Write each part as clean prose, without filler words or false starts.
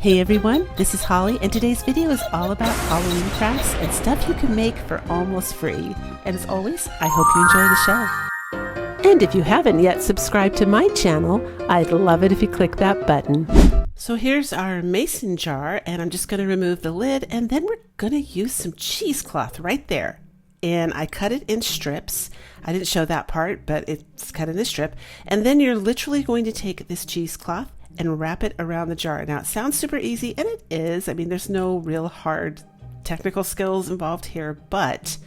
Hey everyone, this is Holly, and today's video is all about Halloween crafts and stuff you can make for almost free. And as always, I hope you enjoy the show. And if you haven't yet subscribed to my channel, I'd love it if you click that button. So here's our mason jar, and I'm just going to remove the lid, and then we're going to use some cheesecloth right there. And I cut it in strips. I didn't show that part, but it's cut in a strip. And then you're literally going to take this cheesecloth and wrap it around the jar. Now it sounds super easy, and it is. I mean, there's no real hard technical skills involved here, but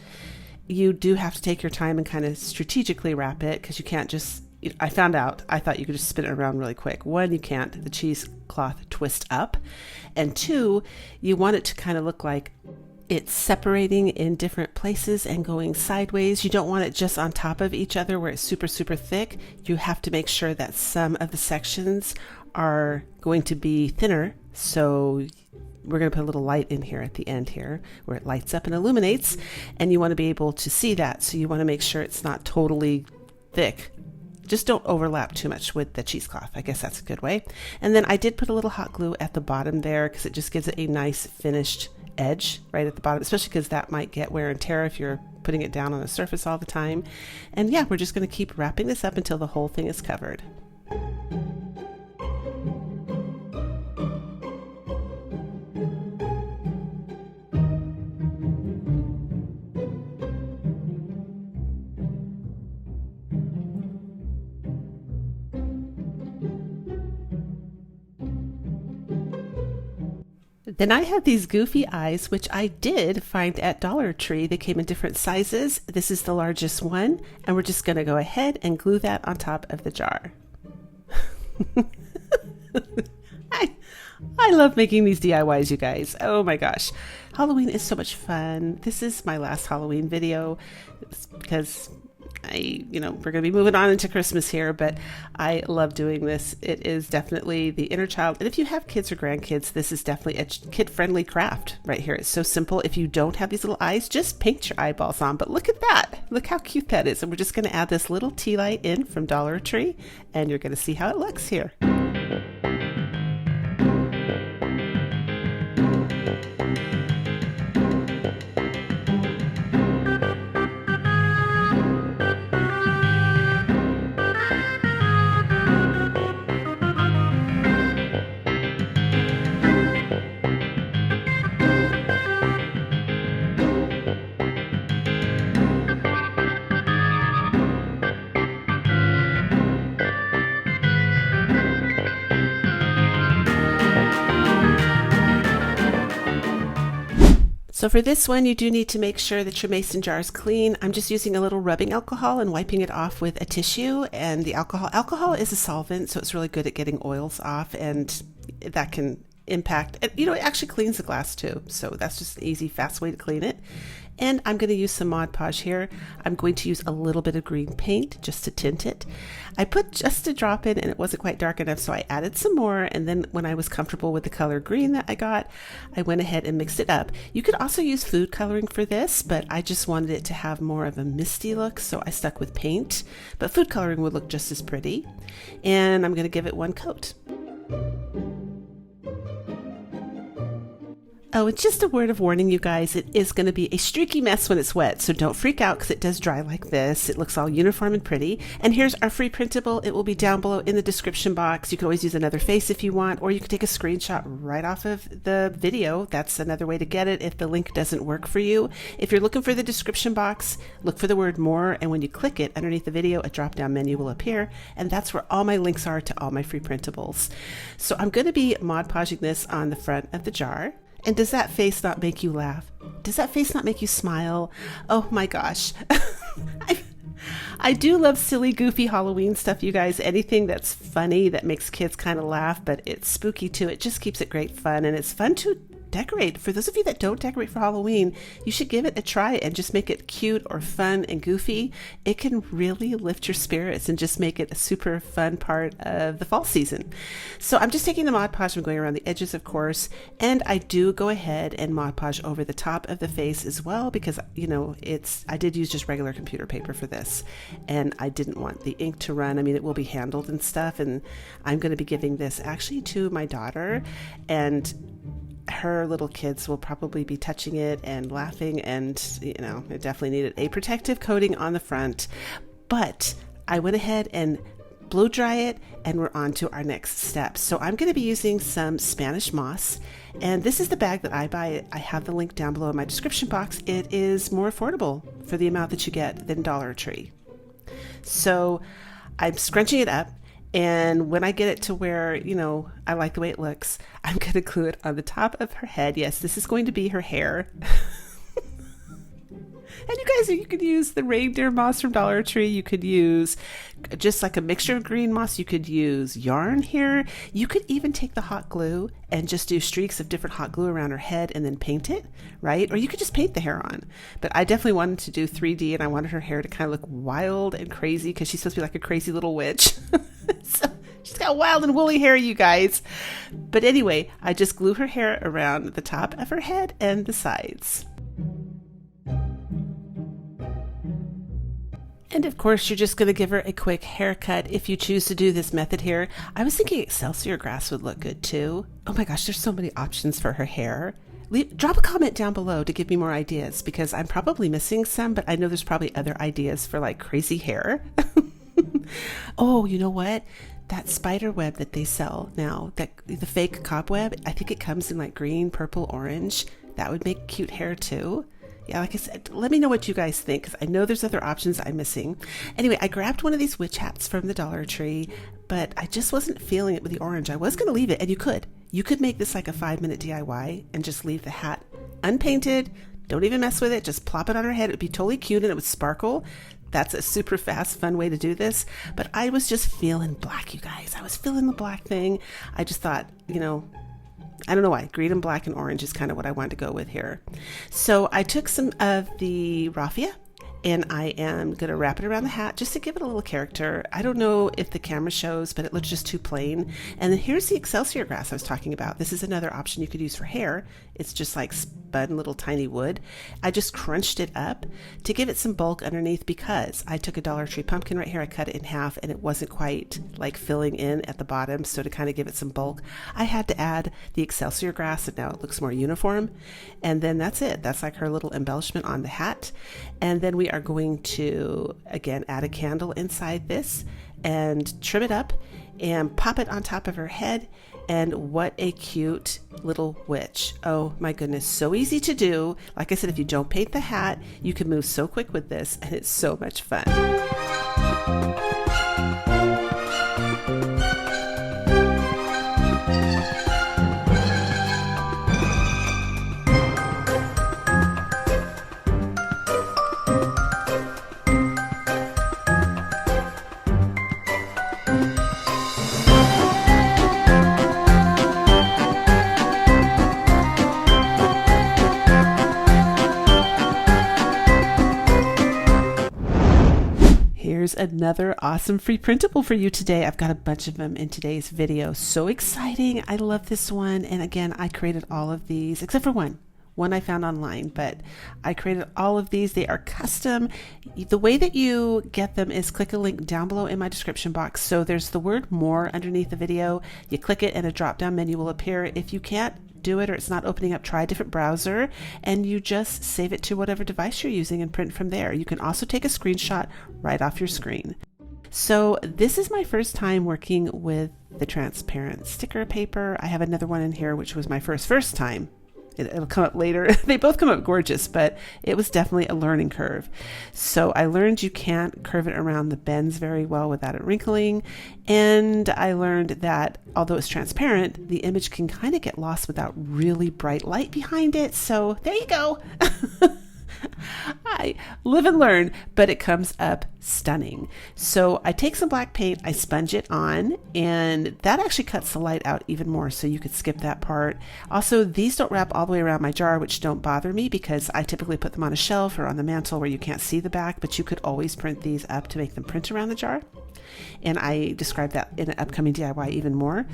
you do have to take your time and kind of strategically wrap it, because you can't just, I found out, I thought you could just spin it around really quick. One, you can't. The cheesecloth twists up. And two, you want it to kind of look like it's separating in different places and going sideways. You don't want it just on top of each other where it's super, super thick. You have to make sure that some of the sections are going to be thinner. So we're going to put a little light in here at the end here where it lights up and illuminates, and you want to be able to see that. So you want to make sure it's not totally thick. Just don't overlap too much with the cheesecloth. I guess that's a good way. And then I did put a little hot glue at the bottom there because it just gives it a nice finished edge right at the bottom, especially because that might get wear and tear if you're putting it down on the surface all the time. And yeah, we're just going to keep wrapping this up until the whole thing is covered. Then I have these goofy eyes, which I did find at Dollar Tree. They came in different sizes. This is the largest one, and we're just going to go ahead and glue that on top of the jar. I love making these DIYs, you guys. Oh my gosh. Halloween is so much fun. This is my last Halloween video because we're going to be moving on into Christmas here, but I love doing this. It is definitely the inner child. And if you have kids or grandkids, this is definitely a kid-friendly craft right here. It's so simple. If you don't have these little eyes, just paint your eyeballs on. But look at that. Look how cute that is. And we're just going to add this little tea light in from Dollar Tree, and you're going to see how it looks here. So for this one, you do need to make sure that your mason jar is clean. I'm just using a little rubbing alcohol and wiping it off with a tissue. And the alcohol is a solvent, so it's really good at getting oils off, and that can impact, it actually cleans the glass too. So that's just an easy, fast way to clean it. And I'm going to use some Mod Podge here. I'm going to use a little bit of green paint just to tint it. I put just a drop in, and it wasn't quite dark enough, so I added some more. And then when I was comfortable with the color green that I got, I went ahead and mixed it up. You could also use food coloring for this, but I just wanted it to have more of a misty look, so I stuck with paint. But food coloring would look just as pretty. And I'm going to give it one coat. Oh, it's just a word of warning, you guys. It is going to be a streaky mess when it's wet, so don't freak out because it does dry like this. It looks all uniform and pretty. And here's our free printable. It will be down below in the description box. You can always use another face if you want, or you can take a screenshot right off of the video. That's another way to get it if the link doesn't work for you. If you're looking for the description box, look for the word more, and when you click it underneath the video, a drop-down menu will appear, and that's where all my links are to all my free printables. So I'm going to be Mod Podging this on the front of the jar. And does that face not make you laugh? Does that face not make you smile? Oh my gosh. I do love silly, goofy Halloween stuff, you guys. Anything that's funny, that makes kids kind of laugh, but it's spooky too. It just keeps it great fun. And it's fun to decorate. For those of you that don't decorate for Halloween, you should give it a try and just make it cute or fun and goofy. It can really lift your spirits and just make it a super fun part of the fall season. So I'm just taking the Mod Podge and going around the edges, of course, and I do go ahead and Mod Podge over the top of the face as well, because I did use just regular computer paper for this, and I didn't want the ink to run. I mean, it will be handled and stuff, and I'm going to be giving this actually to my daughter, and her little kids will probably be touching it and laughing, and it definitely needed a protective coating on the front. But I went ahead and blow dry it, and we're on to our next step. So I'm going to be using some Spanish moss, and this is the bag that I buy. I have the link down below in my description box. It is more affordable for the amount that you get than Dollar Tree. So I'm scrunching it up, and when I get it to where, I like the way it looks, I'm going to glue it on the top of her head. Yes, this is going to be her hair. And you guys, you could use the reindeer moss from Dollar Tree. You could use just like a mixture of green moss. You could use yarn here. You could even take the hot glue and just do streaks of different hot glue around her head and then paint it, right? Or you could just paint the hair on. But I definitely wanted to do 3D, and I wanted her hair to kind of look wild and crazy because she's supposed to be like a crazy little witch. So she's got wild and woolly hair, you guys. But anyway, I just glue her hair around the top of her head and the sides. And of course, you're just going to give her a quick haircut if you choose to do this method here. I was thinking Excelsior grass would look good too. Oh my gosh, there's so many options for her hair. Drop a comment down below to give me more ideas, because I'm probably missing some, but I know there's probably other ideas for like crazy hair. Oh, you know what? That spider web that they sell now, the fake cobweb, I think it comes in like green, purple, orange. That would make cute hair too. Yeah, like I said, let me know what you guys think, because I know there's other options I'm missing. Anyway, I grabbed one of these witch hats from the Dollar Tree, but I just wasn't feeling it with the orange. I was going to leave it, and you could make this like a 5-minute DIY and just leave the hat unpainted. Don't even mess with it. Just plop it on her head. It would be totally cute, and it would sparkle. That's a super fast, fun way to do this. But I was just feeling black, you guys. I was feeling the black thing. I just thought, I don't know why. Green and black and orange is kind of what I wanted to go with here. So I took some of the raffia, and I am going to wrap it around the hat just to give it a little character. I don't know if the camera shows, but it looks just too plain. And then here's the Excelsior grass I was talking about. This is another option you could use for hair. It's just like spun little tiny wood. I just crunched it up to give it some bulk underneath, because I took a Dollar Tree pumpkin right here. I cut it in half, and it wasn't quite like filling in at the bottom. So to kind of give it some bulk, I had to add the Excelsior grass, and now it looks more uniform. And then that's it. That's like her little embellishment on the hat. And then we are going to, again, add a candle inside this and trim it up and pop it on top of her head. And what a cute little witch. Oh my goodness, so easy to do. Like I said, if you don't paint the hat, you can move so quick with this, and it's so much fun. Here's another awesome free printable for you today. I've got a bunch of them in today's video. So exciting. I love this one. And again, I created all of these except for one I found online, but I created all of these. They are custom. The way that you get them is click a link down below in my description box. So there's the word more underneath the video. You click it and a drop down menu will appear. If you can't do it or it's not opening up, try a different browser, and you just save it to whatever device you're using and print from there. You can also take a screenshot right off your screen. So this is my first time working with the transparent sticker paper. I have another one in here which was my first time. It'll come up later. They both come up gorgeous, but it was definitely a learning curve. So I learned you can't curve it around the bends very well without it wrinkling. And I learned that although it's transparent, the image can kind of get lost without really bright light behind it. So there you go. live and learn, but it comes up stunning. So I take some black paint, I sponge it on, and that actually cuts the light out even more, so you could skip that part. Also, these don't wrap all the way around my jar, which don't bother me because I typically put them on a shelf or on the mantle where you can't see the back, but you could always print these up to make them print around the jar. And I describe that in an upcoming DIY even more.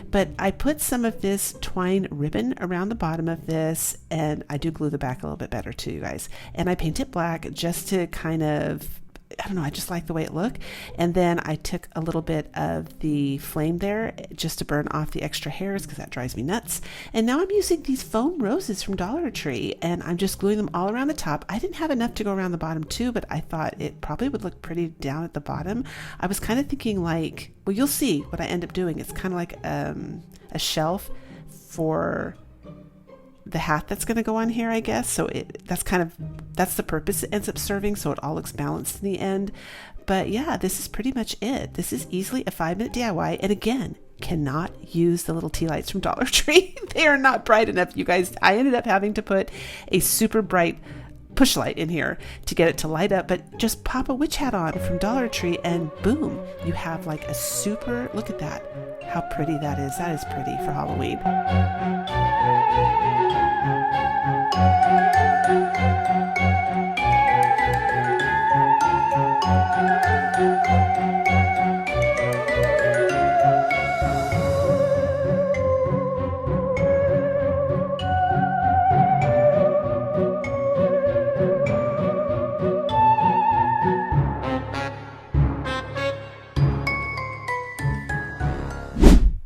But I put some of this twine ribbon around the bottom of this, and I do glue the back a little bit better too, you guys. And I paint it black just to kind of, I don't know, I just like the way it looked. And then I took a little bit of the flame there just to burn off the extra hairs because that drives me nuts. And now I'm using these foam roses from Dollar Tree, and I'm just gluing them all around the top. I didn't have enough to go around the bottom too, but I thought it probably would look pretty down at the bottom. I was kind of thinking like, well, you'll see what I end up doing. It's kind of like a shelf for the hat that's going to go on here, I guess. So that's the purpose it ends up serving, so it all looks balanced in the end. But yeah, this is pretty much it. This is easily a 5-minute DIY, and again, cannot use the little tea lights from Dollar Tree. They are not bright enough, you guys. I ended up having to put a super bright push light in here to get it to light up, but just pop a witch hat on from Dollar Tree and boom, you have like a super, look at that, how pretty that is. That is pretty for Halloween.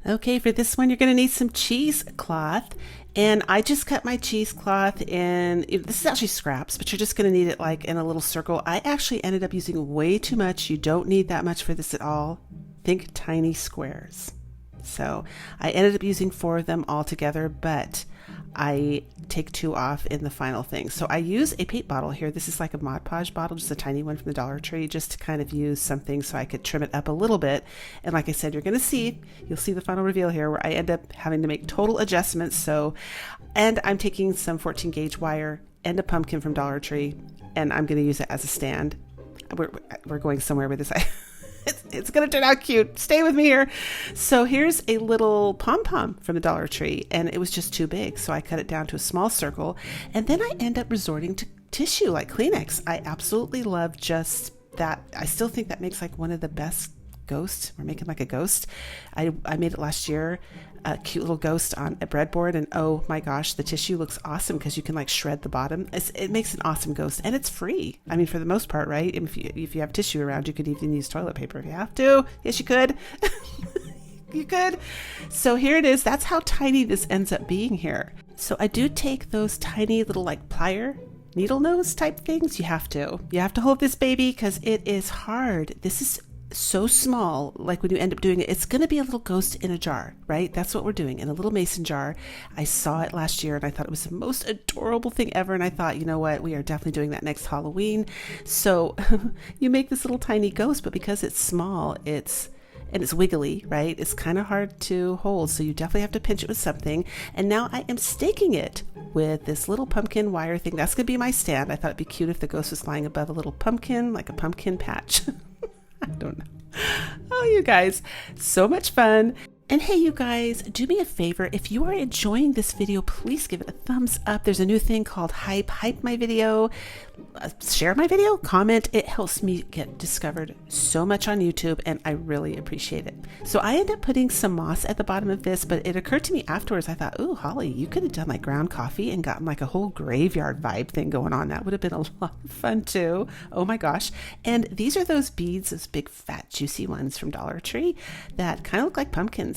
Okay, for this one, you're going to need some cheesecloth. And I just cut my cheesecloth in, this is actually scraps, but you're just going to need it like in a little circle. I actually ended up using way too much. You don't need that much for this at all. Think tiny squares. So I ended up using 4 of them all together, but I take 2 off in the final thing. So I use a paint bottle here. This is like a Mod Podge bottle, just a tiny one from the Dollar Tree, just to kind of use something so I could trim it up a little bit. And like I said, you're going to see, you'll see the final reveal here where I end up having to make total adjustments. So, and I'm taking some 14 gauge wire and a pumpkin from Dollar Tree, and I'm going to use it as a stand. We're going somewhere with this. It's going to turn out cute. Stay with me here. So here's a little pom-pom from the Dollar Tree, and it was just too big. So I cut it down to a small circle, and then I end up resorting to tissue like Kleenex. I absolutely love just that. I still think that makes like one of the best ghosts. We're making like a ghost. I made it last year, a cute little ghost on a breadboard, and oh my gosh, the tissue looks awesome because you can like shred the bottom. It makes an awesome ghost, and it's free. I mean, for the most part, right? If you have tissue around, you could even use toilet paper if you have to. Yes, you could. You could. So here it is. That's how tiny this ends up being here. So I do take those tiny little like plier needle nose type things. You have to hold this baby because it is hard. This is so small, like when you end up doing it, it's going to be a little ghost in a jar, right? That's what we're doing, in a little mason jar. I saw it last year and I thought it was the most adorable thing ever, and I thought, you know what, we are definitely doing that next Halloween. So you make this little tiny ghost, but because it's small, it's wiggly, right? It's kind of hard to hold, so you definitely have to pinch it with something. And now I am staking it with this little pumpkin wire thing. That's going to be my stand. I thought it'd be cute if the ghost was lying above a little pumpkin, like a pumpkin patch. I don't know. Oh, you guys, so much fun. And hey, you guys, do me a favor. If you are enjoying this video, please give it a thumbs up. There's a new thing called hype my video, share my video, comment. It helps me get discovered so much on YouTube, and I really appreciate it. So I ended up putting some moss at the bottom of this, but it occurred to me afterwards, I thought, ooh, Holly, you could have done like ground coffee and gotten like a whole graveyard vibe thing going on. That would have been a lot of fun too. Oh my gosh. And these are those beads, those big fat juicy ones from Dollar Tree that kind of look like pumpkins.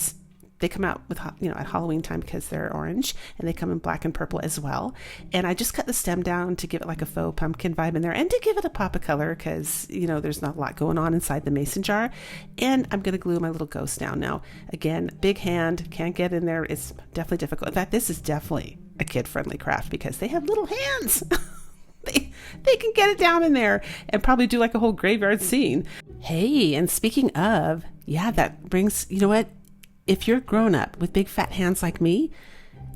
They come out with, at Halloween time because they're orange, and they come in black and purple as well. And I just cut the stem down to give it like a faux pumpkin vibe in there, and to give it a pop of color because, there's not a lot going on inside the mason jar. And I'm going to glue my little ghost down now. Again, big hand, can't get in there. It's definitely difficult. In fact, this is definitely a kid-friendly craft because they have little hands. They can get it down in there and probably do like a whole graveyard scene. Hey, and speaking of, that brings, you know what? If you're grown up with big fat hands like me,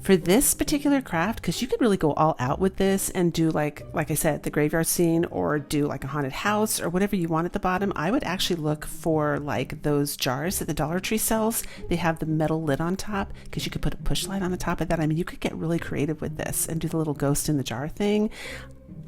For this particular craft, because you could really go all out with this and do like I said, the graveyard scene, or do like a haunted house or whatever you want at the bottom, I would actually look for like those jars that the Dollar Tree sells. They have the metal lid on top because you could put a push light on the top of that. I mean, you could get really creative with this and do the little ghost in the jar thing.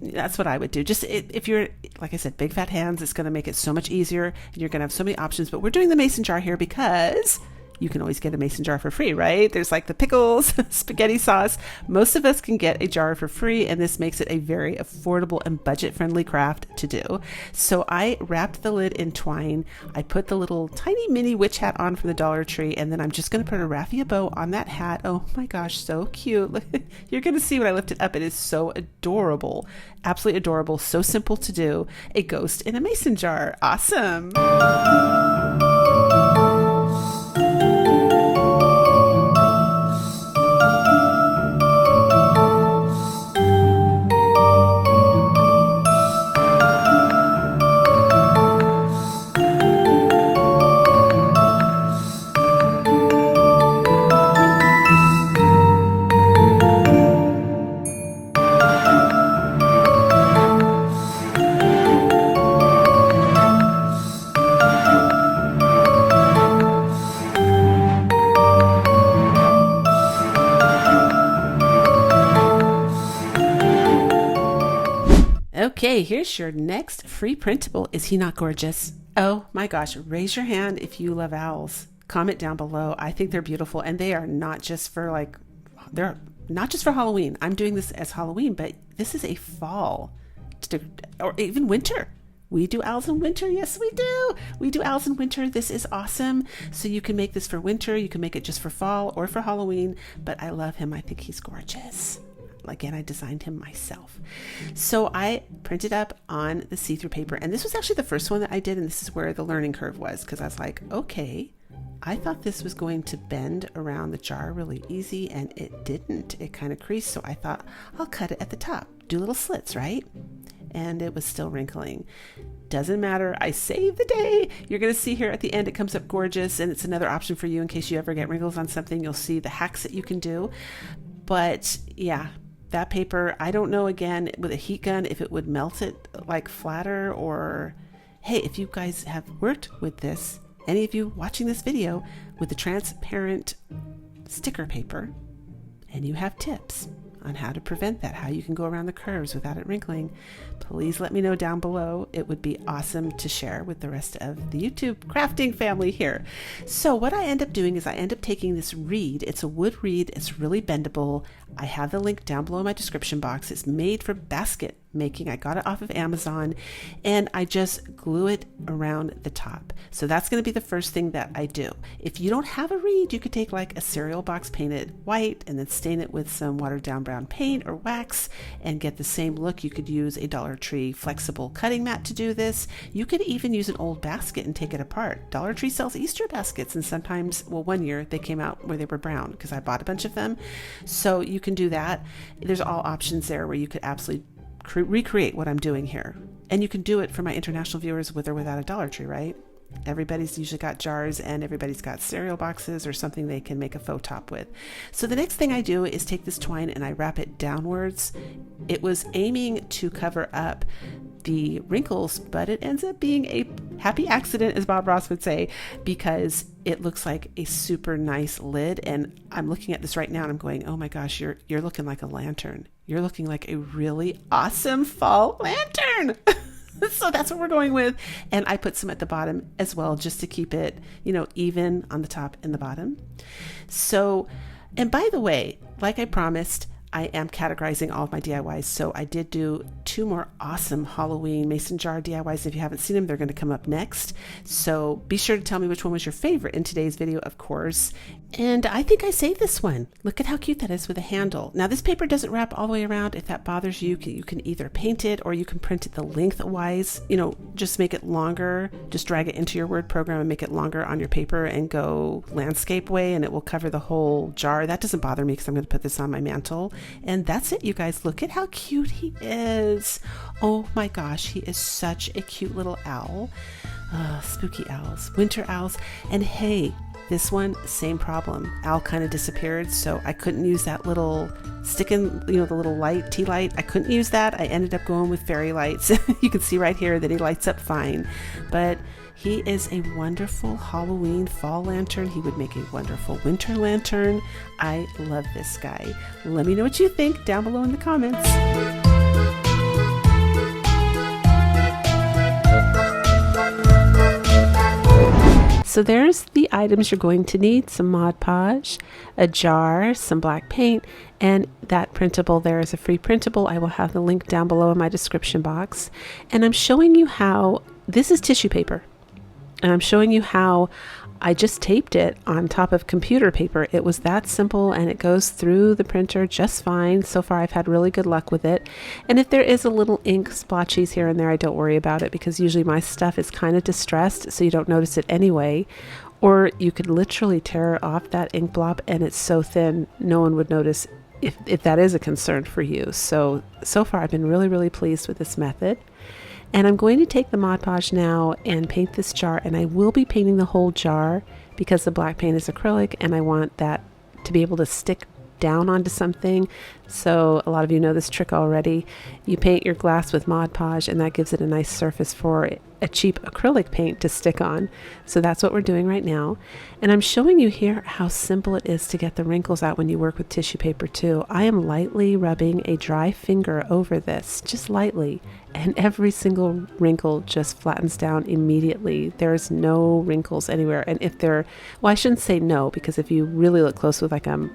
That's what I would do. Just if you're, like I said, big fat hands, it's going to make it so much easier and you're going to have so many options. But we're doing the mason jar here because you can always get a mason jar for free, right? There's like the pickles, spaghetti sauce. Most of us can get a jar for free, and this makes it a very affordable and budget-friendly craft to do. So I wrapped the lid in twine. I put the little tiny mini witch hat on from the Dollar Tree, and then I'm just going to put a raffia bow on that hat. Oh my gosh, so cute. You're going to see when I lift it up. It is so adorable. Absolutely adorable. So simple to do. A ghost in a mason jar. Awesome. Okay, here's your next free printable. Is he not gorgeous? Oh my gosh, raise your hand if you love owls. Comment down below. I think they're beautiful, and they are not just for they're not just for Halloween. I'm doing this as Halloween, but this is a fall or even winter. We do owls in winter. Yes, we do. We do owls in winter. This is awesome. So you can make this for winter. You can make it just for fall or for Halloween, but I love him. I think he's gorgeous. Again, I designed him myself. So I printed up on the see-through paper, and this was actually the first one that I did, and this is where the learning curve was, because I was like, okay, I thought this was going to bend around the jar really easy, and it didn't. It kind of creased, so I thought I'll cut it at the top, do little slits, right? And it was still wrinkling. Doesn't matter. I saved the day. You're going to see here at the end, it comes up gorgeous, and it's another option for you in case you ever get wrinkles on something. You'll see the hacks that you can do. But yeah, that paper, I don't know, again, with a heat gun, if it would melt it like flatter, or hey, if you guys have worked with this, any of you watching this video with the transparent sticker paper, and you have tips on how to prevent that, how you can go around the curves without it wrinkling, please let me know down below. It would be awesome to share with the rest of the YouTube crafting family here. So what I end up doing is I end up taking this reed. It's a wood reed. It's really bendable. I have the link down below in my description box. It's made for basket making. I got it off of Amazon, and I just glue it around the top. So that's going to be the first thing that I do. If you don't have a reed, you could take like a cereal box painted white and then stain it with some watered down brown paint or wax and get the same look. You could use a Dollar Tree flexible cutting mat to do this. You could even use an old basket and take it apart. Dollar Tree sells Easter baskets, and sometimes, well, one year they came out where they were brown because I bought a bunch of them. So you can do that. There's all options there where you could absolutely recreate what I'm doing here. And you can do it for my international viewers with or without a Dollar Tree, right? Everybody's usually got jars, and everybody's got cereal boxes or something they can make a faux top with. So the next thing I do is take this twine and I wrap it downwards. It was aiming to cover up the wrinkles, but it ends up being a happy accident, as Bob Ross would say, because it looks like a super nice lid. And I'm looking at this right now and I'm going, oh my gosh, you're looking like a lantern. You're looking like a really awesome fall lantern. So that's what we're going with. And I put some at the bottom as well, just to keep it, even on the top and the bottom. So, and by the way, like I promised, I am categorizing all of my DIYs. So I did do 2 more awesome Halloween mason jar DIYs. If you haven't seen them, they're going to come up next. So be sure to tell me which one was your favorite in today's video, of course. And I think I saved this one. Look at how cute that is with a handle. Now this paper doesn't wrap all the way around. If that bothers you, you can either paint it or you can print it the lengthwise, just make it longer. Just drag it into your Word program and make it longer on your paper and go landscape way, and it will cover the whole jar. That doesn't bother me because I'm going to put this on my mantle. And that's it, you guys. Look at how cute he is. Oh my gosh, he is such a cute little owl. Spooky owls, winter owls. And hey, This one, same problem. Owl kind of disappeared, so I couldn't use that little sticking, the little light, tea light. I couldn't use that. I ended up going with fairy lights. You can see right here that he lights up fine, but he is a wonderful Halloween fall lantern. He would make a wonderful winter lantern. I love this guy. Let me know what you think down below in the comments. So there's the items you're going to need: some Mod Podge, a jar, some black paint, and that printable there is a free printable. I will have the link down below in my description box. And I'm showing you how, this is tissue paper, and I'm showing you how I just taped it on top of computer paper. It was that simple, and it goes through the printer just fine. So far I've had really good luck with it. And if there is a little ink splotches here and there, I don't worry about it, because usually my stuff is kind of distressed, so you don't notice it anyway. Or you could literally tear off that ink blob and it's so thin no one would notice, if that is a concern for you. So far I've been really pleased with this method. And I'm going to take the Mod Podge now and paint this jar, and I will be painting the whole jar because the black paint is acrylic and I want that to be able to stick down onto something. So a lot of you know this trick already. You paint your glass with Mod Podge and that gives it a nice surface for a cheap acrylic paint to stick on. So that's what we're doing right now. And I'm showing you here how simple it is to get the wrinkles out when you work with tissue paper too. I am lightly rubbing a dry finger over this, just lightly, and every single wrinkle just flattens down immediately. There's no wrinkles anywhere. And if there, well, I shouldn't say no, because if you really look close with like a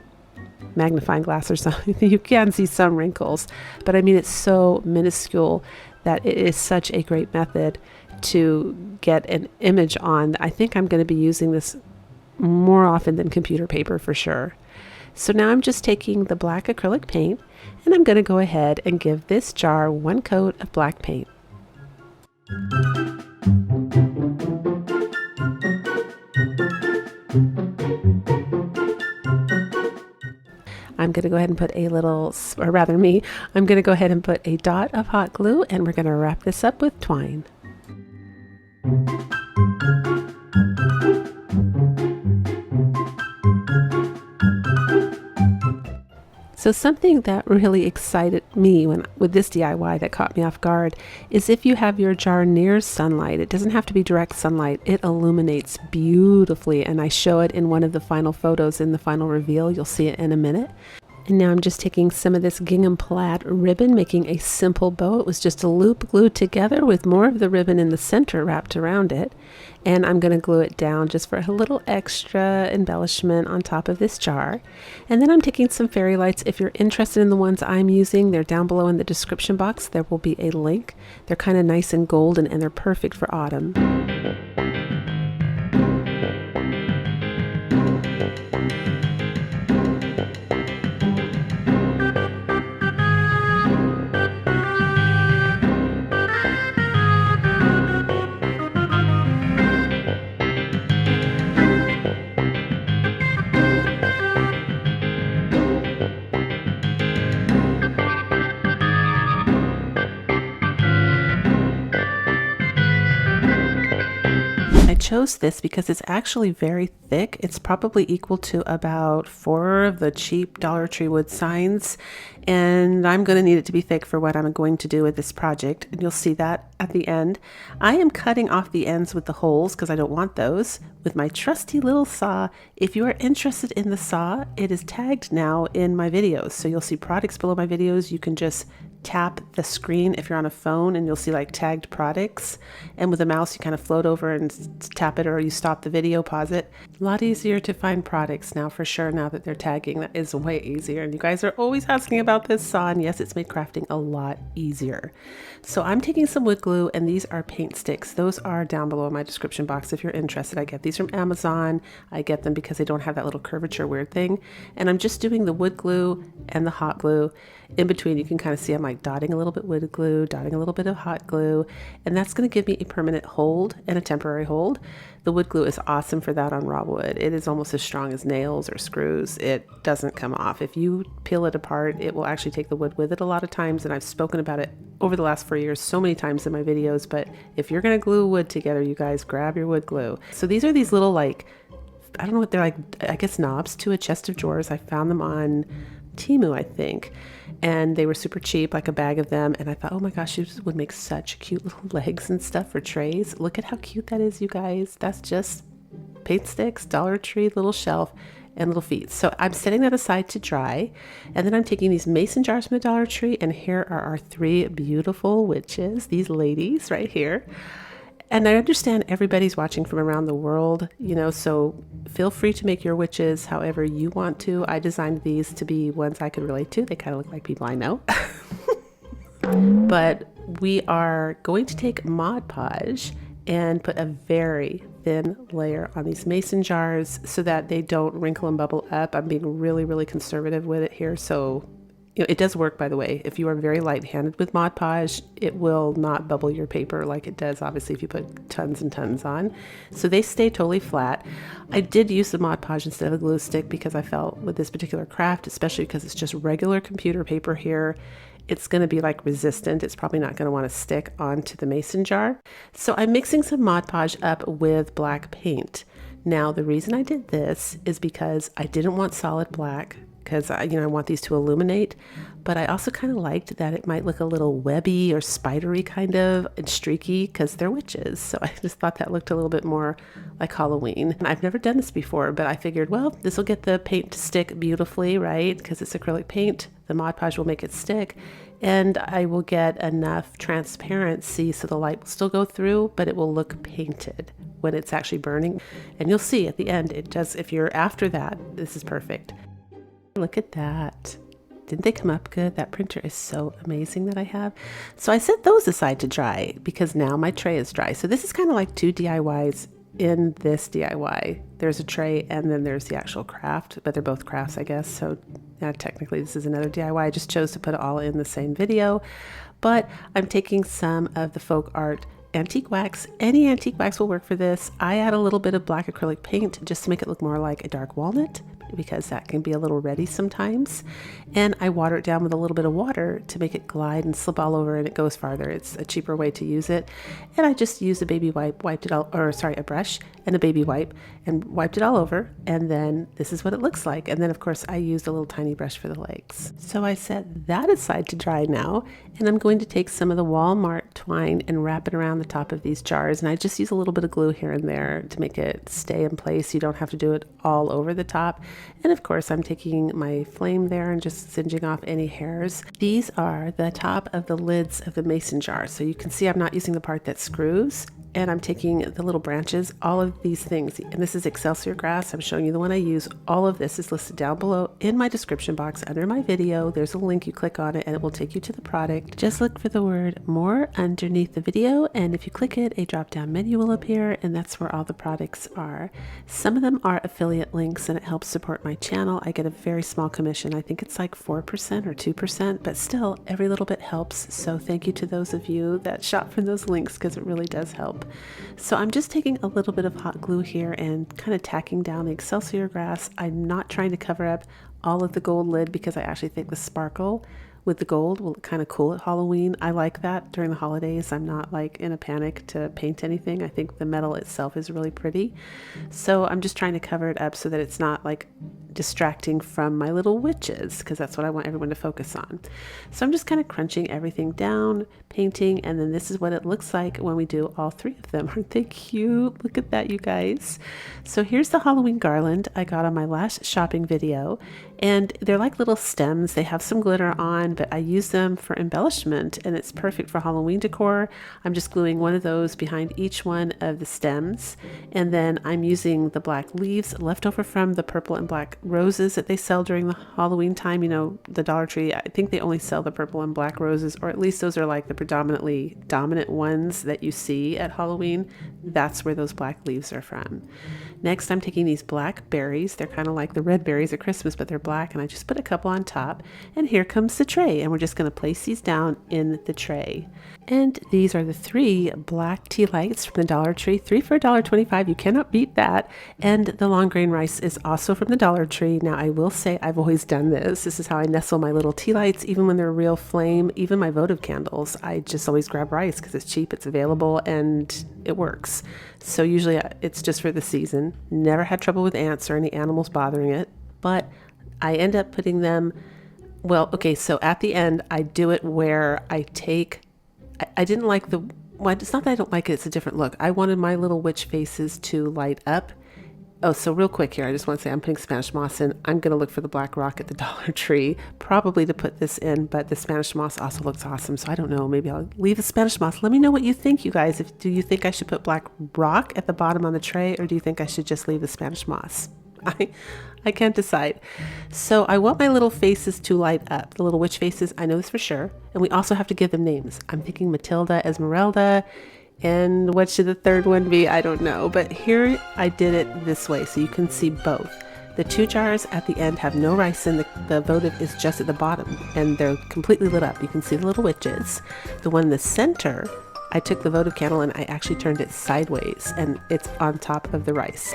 magnifying glass or something, you can see some wrinkles, but I mean, it's so minuscule that it is such a great method to get an image on. I think I'm going to be using this more often than computer paper for sure. So now I'm just taking the black acrylic paint and I'm going to go ahead and give this jar one coat of black paint. I'm going to go ahead and put a little, or rather I'm going to go ahead and put a dot of hot glue, and we're going to wrap this up with twine. So something that really excited me with this DIY that caught me off guard is if you have your jar near sunlight, it doesn't have to be direct sunlight, it illuminates beautifully, and I show it in one of the final photos in the final reveal. You'll see it in a minute. And now I'm just taking some of this gingham plaid ribbon, making a simple bow. It was just a loop glued together with more of the ribbon in the center wrapped around it. And I'm going to glue it down just for a little extra embellishment on top of this jar. And then I'm taking some fairy lights. If you're interested in the ones I'm using, they're down below in the description box. There will be a link. They're kind of nice and golden, and they're perfect for autumn. Chose this because it's actually very thick. It's probably equal to about 4 of the cheap Dollar Tree wood signs, and I'm going to need it to be thick for what I'm going to do with this project, and you'll see that at the end. I am cutting off the ends with the holes because I don't want those with my trusty little saw. If you are interested in the saw, it is tagged now in my videos, so you'll see products below my videos. You can just tap the screen if you're on a phone and you'll see like tagged products, and with a mouse you kind of float over and tap it, or you stop the video, pause it. A lot easier to find products now for sure, now that they're tagging. That is way easier, and you guys are always asking about this saw, and yes, it's made crafting a lot easier. So I'm taking some wood glue, and these are paint sticks. Those are down below in my description box if you're interested. I get these from Amazon. I get them because they don't have that little curvature weird thing, and I'm just doing the wood glue and the hot glue. In between, you can kind of see I'm like dotting a little bit wood glue, dotting a little bit of hot glue, and that's going to give me a permanent hold and a temporary hold. The wood glue is awesome for that on raw wood. It is almost as strong as nails or screws. It doesn't come off. If you peel it apart, it will actually take the wood with it a lot of times, and I've spoken about it over the last 4 years so many times in my videos. But if you're going to glue wood together, you guys grab your wood glue. So these are these little like I don't know what they're like, I guess knobs to a chest of drawers. I found them on Temu, I think, and they were super cheap, like a bag of them. And I thought, oh my gosh, these would make such cute little legs and stuff for trays. Look at how cute that is, you guys. That's just paint sticks, Dollar Tree, little shelf, and little feet. So I'm setting that aside to dry, and then I'm taking these mason jars from the Dollar Tree, and here are our 3 beautiful witches, these ladies right here. And I understand everybody's watching from around the world, you know, so feel free to make your witches however you want to. I designed these to be ones I could relate to. They kind of look like people I know. But we are going to take Mod Podge and put a very thin layer on these mason jars so that they don't wrinkle and bubble up. I'm being really, really conservative with it here. So, you know, it does work, by the way. If you are very light-handed with Mod Podge, it will not bubble your paper like it does, obviously, if you put tons and tons on. So they stay totally flat. I did use the Mod Podge instead of a glue stick because I felt with this particular craft, especially because it's just regular computer paper here, it's going to be like resistant. It's probably not going to want to stick onto the mason jar. So I'm mixing some Mod Podge up with black paint. Now, the reason I did this is because I didn't want solid black, because I want these to illuminate, but I also kind of liked that it might look a little webby or spidery kind of and streaky because they're witches. So I just thought that looked a little bit more like Halloween. And I've never done this before, but I figured, well, this will get the paint to stick beautifully, right? Because it's acrylic paint. The Mod Podge will make it stick, and I will get enough transparency so the light will still go through, but it will look painted when it's actually burning. And you'll see at the end, it does. If you're after that, this is perfect. Look at that. Didn't they come up good? That printer is so amazing that I have. So I set those aside to dry because now my tray is dry. So this is kind of like 2 DIYs in this DIY. There's a tray and then there's the actual craft, but they're both crafts, I guess. So technically this is another DIY. I just chose to put it all in the same video, but I'm taking some of the folk art antique wax. Any antique wax will work for this. I add a little bit of black acrylic paint just to make it look more like a dark walnut, because that can be a little reddy sometimes. And I water it down with a little bit of water to make it glide and slip all over, and it goes farther. It's a cheaper way to use it. And I just used a baby wipe, a brush and a baby wipe, and wiped it all over. And then this is what it looks like. And then of course I used a little tiny brush for the legs. So I set that aside to dry now, and I'm going to take some of the Walmart twine and wrap it around the top of these jars. And I just use a little bit of glue here and there to make it stay in place. You don't have to do it all over the top. And of course I'm taking my flame there and just singeing off any hairs. These are the top of the lids of the mason jar. So you can see I'm not using the part that screws, and I'm taking the little branches, all of these things. And this is Excelsior grass. I'm showing you the one I use. All of this is listed down below in my description box under my video. There's a link. You click on it and it will take you to the product. Just look for the word more underneath the video, and if you click it, a drop down menu will appear, and that's where all the products are. Some of them are affiliate links and it helps support my channel. I get a very small commission. I think it's like 4% or 2%, but still every little bit helps. So thank you to those of you that shop from those links, because it really does help. So I'm just taking a little bit of hot glue here and kind of tacking down the Excelsior grass. I'm not trying to cover up all of the gold lid because I actually think the sparkle with the gold will look kind of cool at Halloween. I like that during the holidays. I'm not like in a panic to paint anything. I think the metal itself is really pretty. So I'm just trying to cover it up so that it's not like distracting from my little witches, because that's what I want everyone to focus on. So I'm just kind of crunching everything down, painting, and then this is what it looks like when we do all 3 of them. Aren't they cute? Look at that, you guys. So here's the Halloween garland I got on my last shopping video, and they're like little stems. They have some glitter on, but I use them for embellishment, and it's perfect for Halloween decor. I'm just gluing one of those behind each one of the stems, and then I'm using the black leaves left over from the purple and black roses that they sell during the Halloween time. You know, the Dollar Tree, I think they only sell the purple and black roses, or at least those are like the predominantly dominant ones that you see at Halloween. That's where those black leaves are from. Next, I'm taking these black berries. They're kind of like the red berries at Christmas, but they're black, and I just put a couple on top. And here comes the tray, and we're just going to place these down in the tray. And these are the 3 black tea lights from the Dollar Tree, 3 for $1.25. You cannot beat that. And the long grain rice is also from the Dollar Tree. Now, I will say I've always done this. This is how I nestle my little tea lights, even when they're real flame, even my votive candles. I just always grab rice because it's cheap, it's available, and it works. So usually it's just for the season. Never had trouble with ants or any animals bothering it, but I end up putting them, well, okay, so at the end, I do it where I take, I didn't like the, well, it's not that I don't like it, it's a different look. I wanted my little witch faces to light up. Oh, so real quick here, I just want to say I'm putting Spanish moss in. I'm going to look for the black rock at the Dollar Tree, probably to put this in, but the Spanish moss also looks awesome. So I don't know, maybe I'll leave the Spanish moss. Let me know what you think, you guys. Do you think I should put black rock at the bottom on the tray, or do you think I should just leave the Spanish moss? I can't decide. So I want my little faces to light up, the little witch faces. I know this for sure. And we also have to give them names. I'm thinking Matilda, Esmeralda, and what should the third one be? I don't know. But here I did it this way so you can see both. The 2 jars at the end have no rice in. The votive is just at the bottom, and they're completely lit up. You can see the little witches. The one in the center, I took the votive candle and I actually turned it sideways, and it's on top of the rice.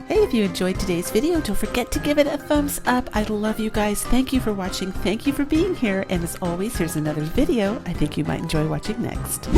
If you enjoyed today's video, don't forget to give it a thumbs up. I love you guys. Thank you for watching. Thank you for being here. And as always, here's another video I think you might enjoy watching next.